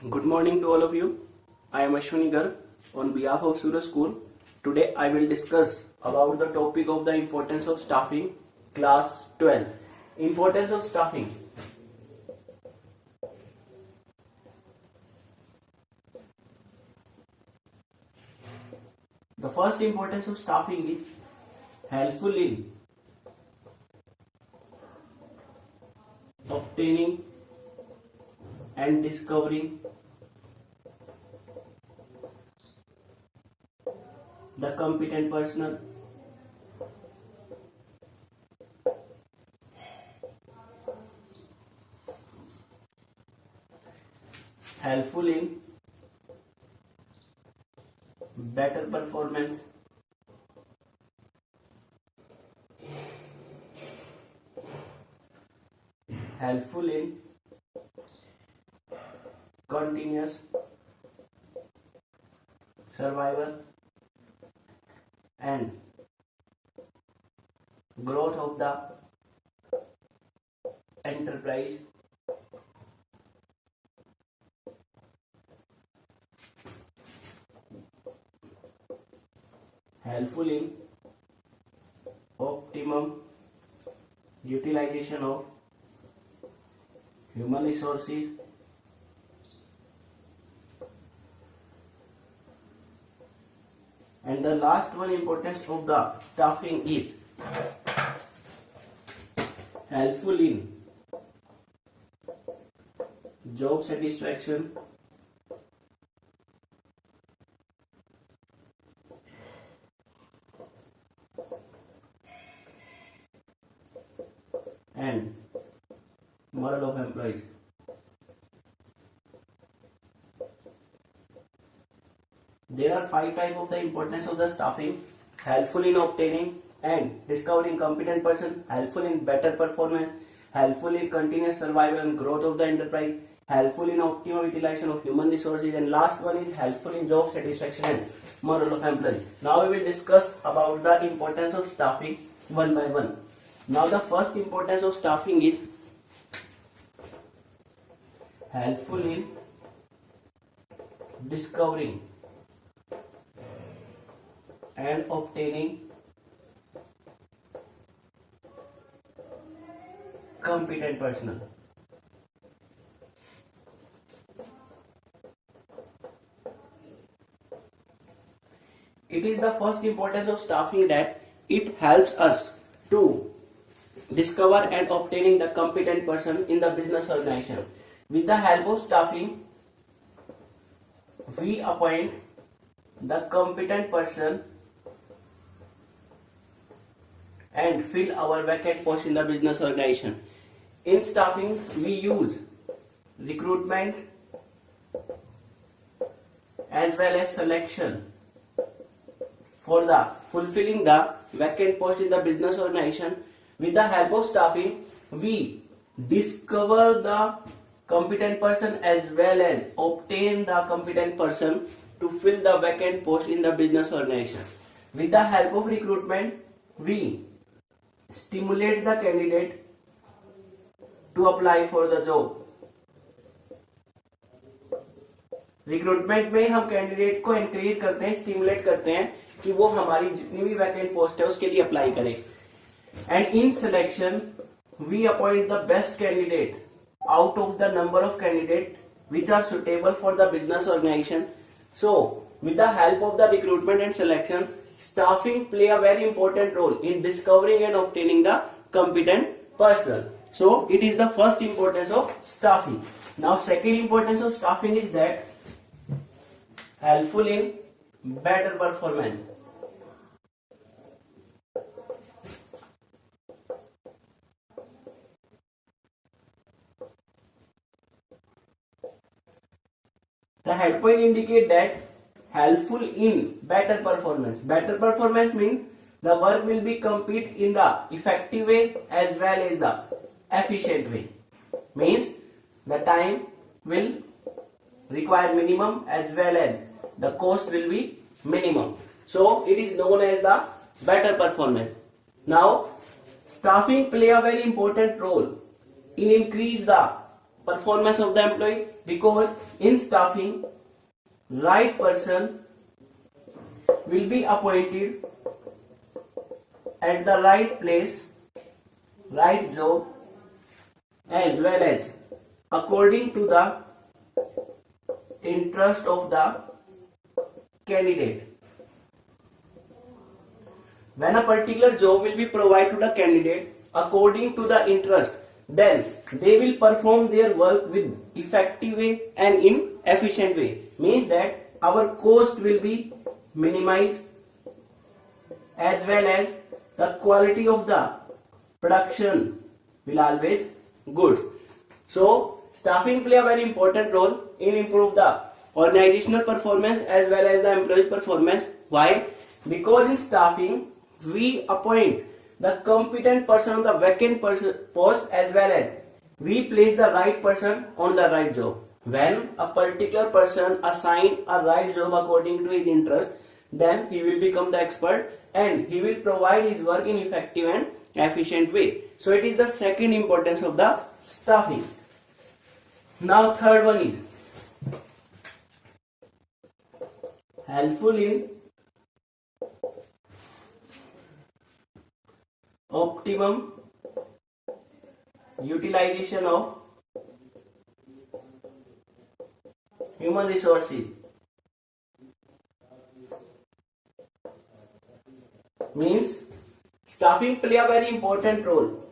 Good morning to all of you. I am Ashwini Garg on behalf of Suraj School. Today I will discuss about the topic of the importance of staffing, class 12. Importance of staffing. The first importance of staffing is helpful in obtaining and discovering the competent personnel, helpful in better performance, helpful in continuous survival and growth of the enterprise, helpful in optimum utilization of human resources, and the last one importance of the staffing is helpful in job satisfaction and morale of employees. There are 5 types of the importance of the staffing: helpful in obtaining and discovering competent person, helpful in better performance, helpful in continuous survival and growth of the enterprise, helpful in optimum utilization of human resources, and last one is helpful in job satisfaction and morale of employees. Now we will discuss about the importance of staffing one by one. Now the first importance of staffing is helpful in discovering and obtaining competent personnel. It is the first importance of staffing that it helps us to discover and obtaining the competent person in the business organization. With the help of staffing, we appoint the competent person and fill our vacant post in the business organization. In staffing, we use recruitment as well as selection for the fulfilling the vacant post in the business organization. With the help of staffing, we discover the competent person as well as obtain the competent person to fill the vacant post in the business organization. With the help of recruitment, we stimulate the candidate to apply for the job. Recruitment में हम candidate को encourage करते हैं, stimulate करते हैं कि वो हमारी जितनी भी वैकेंट पोस्ट है उसके लिए अप्लाई करे. And in selection we appoint the best candidate out of the number of candidates which are suitable for the business organization. So with the help of the recruitment and selection, staffing play a very important role in discovering and obtaining the competent personnel. So it is the first importance of staffing. Now second importance of staffing is that helpful in better performance. The head point indicate that helpful in better performance. Better performance means the work will be complete in the effective way as well as the efficient way. Means the time will require minimum as well as the cost will be minimum. So it is known as the better performance. Now staffing play a very important role in increase the performance of the employee, because in staffing, right person will be appointed at the right place, right job, as well as according to the interest of the candidate. When a particular job will be provided to the candidate according to the interest, then they will perform their work with effective way and in efficient way. Means that our cost will be minimized, as well as the quality of the production will always good. So staffing play a very important role in improve the organizational performance as well as the employees performance. Why? Because in staffing we appoint the competent person on the vacant post, as well as we place the right person on the right job. When a particular person assign a right job according to his interest, then he will become the expert and he will provide his work in effective and efficient way. So it is the second importance of the staffing. Now third one is helpful in optimum utilization of human resources. Means staffing play a very important role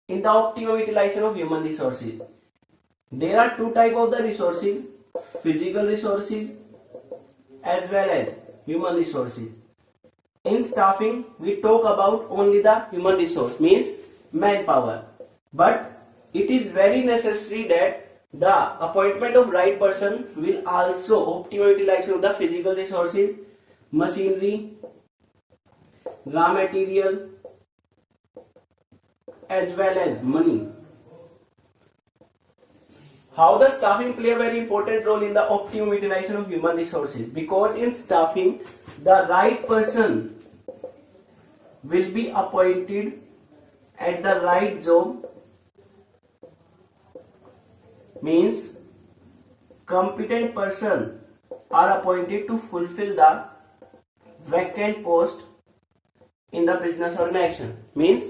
in the optimum utilization of human resources. There are two types of the resources: physical resources as well as human resources. In staffing we talk about only the human resource, means manpower, but it is very necessary that the appointment of right person will also optimal utilization of the physical resources, machinery, raw material, as well as money. How the staffing play a very important role in the optimum utilization of human resources? Because in staffing the right person will be appointed at the right job, means competent person are appointed to fulfill the vacant post in the business organization. Means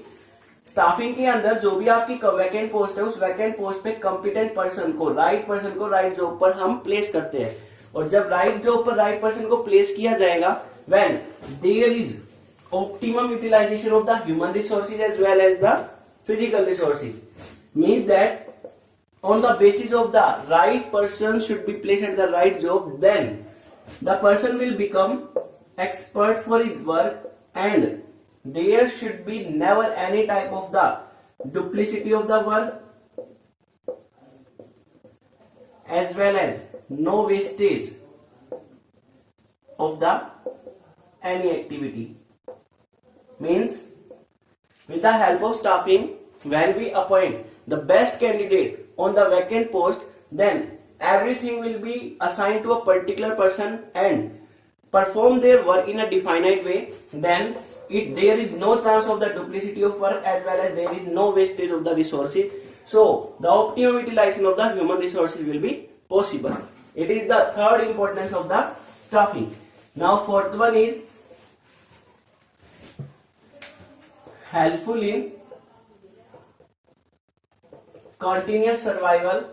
staffing के अंदर जो भी आपकी vacant post है उस vacant post पे competent person को right job पर हम प्लेस करते हैं, और जब राइट जॉब पर राइट पर्सन को प्लेस किया जाएगा when there is optimum utilization of the human resources as well as the physical resources, means that on the basis of the right person should be placed at the right job, then the person will become expert for his work and there should be never any type of the duplicity of the work as well as no wastage of the any activity. Means with the help of staffing, when we appoint the best candidate on the vacant post, then everything will be assigned to a particular person and perform their work in a definite way, then there is no chance of the duplicity of work as well as there is no wastage of the resources. So the optimum utilization of the human resources will be possible. It is the third importance of the staffing. Now fourth one is helpful in continuous survival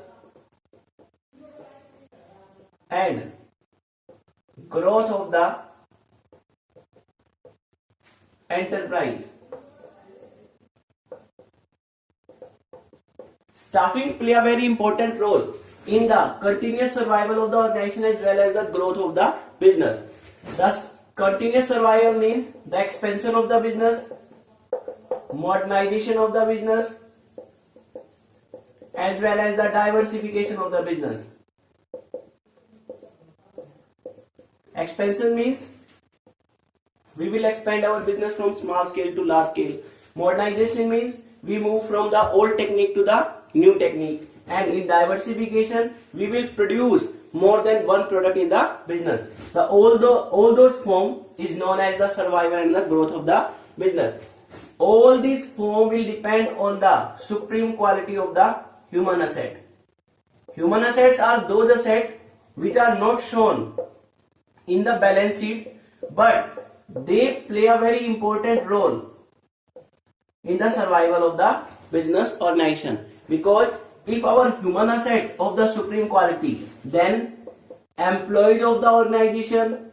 and growth of the enterprise. Staffing play a very important role in the continuous survival of the organization as well as the growth of the business. Thus, continuous survival means the expansion of the business, modernization of the business, as well as the diversification of the business. Expansion means we will expand our business from small scale to large scale. Modernization means we move from the old technique to the new technique. And in diversification, we will produce more than one product in the business. All those form is known as the survival and the growth of the business. All these form will depend on the supreme quality of the human asset. Human assets are those assets which are not shown in the balance sheet, but they play a very important role in the survival of the business organization. Because if our human asset of the supreme quality, then employees of the organization,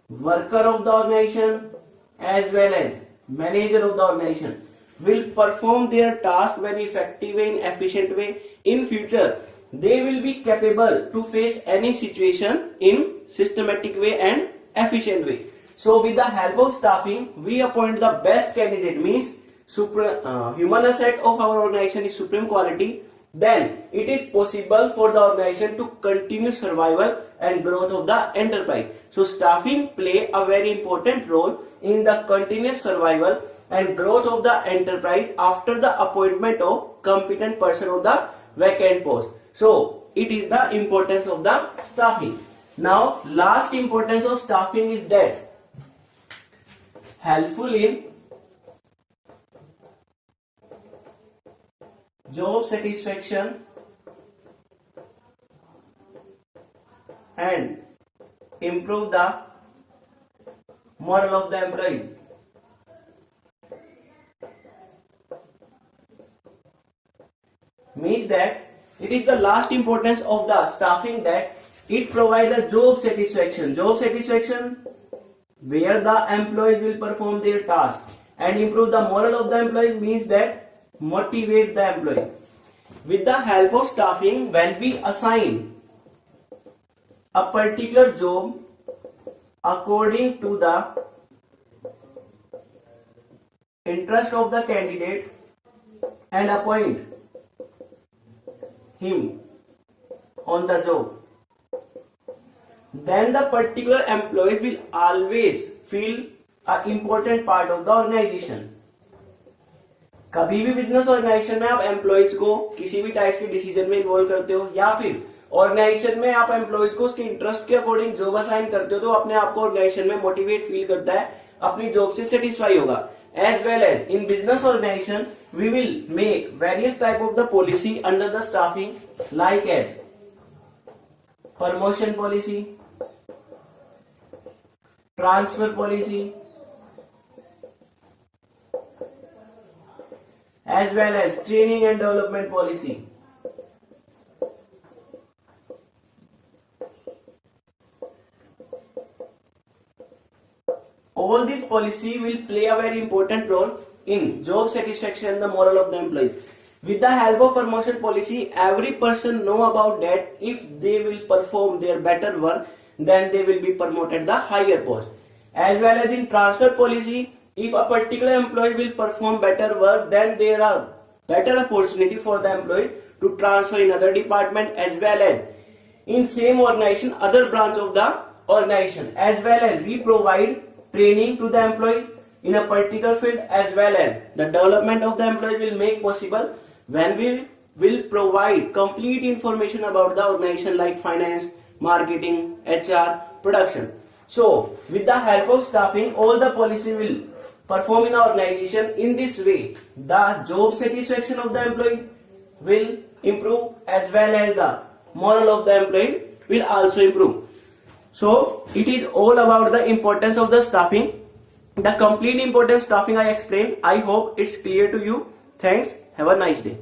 worker of the organization, as well as manager of the organization will perform their task very effective and efficient way. In future, they will be capable to face any situation in systematic way and efficient way. So with the help of staffing, we appoint the best candidate, means human asset of our organization is supreme quality, then it is possible for the organization to continue survival and growth of the enterprise. So staffing play a very important role in the continuous survival and growth of the enterprise after the appointment of competent person of the vacant post. So it is the importance of the staffing. Now last importance of staffing is that helpful in job satisfaction and improve the moral of the employees. Means that it is the last importance of the staffing that it provides a job satisfaction. Job satisfaction where the employees will perform their task, and improve the moral of the employees means that motivate the employee. With the help of staffing, when we assign a particular job according to the interest of the candidate and appoint him on the job, then the particular employee will always feel an important part of the organization. कभी भी business organisation में आप employees को किसी भी type के decision में involve करते हो, या फिर ऑर्गेनाइजेशन में आप एम्प्लॉइज को उसके इंटरेस्ट के अकॉर्डिंग जॉब असाइन करते हो, तो अपने आप को ऑर्गेनाइजेशन में मोटिवेट फील करता है, अपनी जॉब से सेटिस्फाई होगा. As well as in business organization, we will make various type of the policy under the staffing, like as promotion policy, transfer policy, as well as training and development policy. All these policy will play a very important role in job satisfaction and the moral of the employees. With the help of promotion policy, every person know about that if they will perform their better work, then they will be promoted the higher post. As well as in transfer policy, if a particular employee will perform better work, then there are better opportunity for the employee to transfer in other department, as well as in same organization, other branch of the organization. As well as we provide training to the employees in a particular field, as well as the development of the employee will make possible when we will provide complete information about the organization, like finance, marketing, HR, production. So with the help of staffing, all the policy will perform in the organization. In this way, the job satisfaction of the employee will improve, as well as the moral of the employee will also improve. So it is all about the importance of the staffing. The complete importance staffing I explained. I hope it's clear to you. Thanks. Have a nice day.